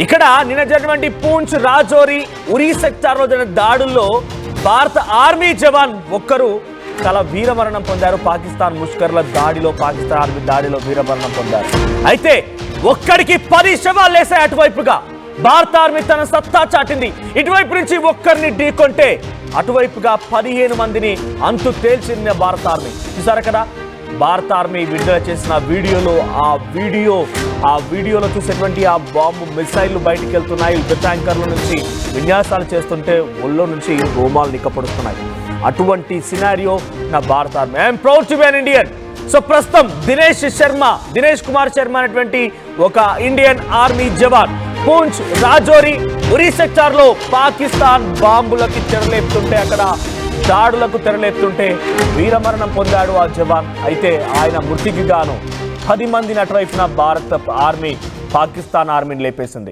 ఇక్కడ నిన్న జరిగినటువంటి పూంచ్ రాజౌరి ఉరీ సెక్టార్లో జరిగిన దాడుల్లో భారత ఆర్మీ జవాన్ ఒక్కరు చాలా వీరమరణం పొందారు. పాకిస్తాన్ ముష్కర్ల దాడిలో, పాకిస్తాన్ ఆర్మీ దాడిలో వీరమరణం పొందారు. అయితే ఒక్కడికి 10 శవాలు లేసాయి. అటువైపుగా భారత ఆర్మీ తన సత్తా చాటింది. ఇటువైపు నుంచి ఒక్కరిని ఢీకొంటే అటువైపుగా 15 మందిని అంతు తేల్చింది భారత ఆర్మీ. చూసారు కదా భారత ఆర్మీ విడుదల చేసిన ఆ వీడియోలో చూసేటువంటి ఆ బాంబు మిసైళ్లు బయటికి వెళ్తున్నాయి. యుద్ధ ట్యాంకర్ల నుంచి విన్యాసాలు చేస్తుంటే ఒళ్ళో నుంచి రోమాలు నిక్కపడుతున్నాయి. అటువంటి సినారియో నా భారత army. I'm proud to be an Indian. So ప్రస్తుతం దినేష్ కుమార్ శర్మ అనేటువంటి ఒక ఇండియన్ ఆర్మీ జవాన్ పూంచ్ రాజౌరి ఉరీ సెక్టార్లో పాకిస్తాన్ బాంబులకి తెరలేపుతుంటే, అక్కడ దాడులకు తెరలేపుతుంటే వీరమరణం పొందాడు ఆ జవాన్. అయితే ఆయన మృతికి గాను 10 మందిని అటువైపున భారత ఆర్మీ పాకిస్తాన్ ఆర్మీని లేపేసింది.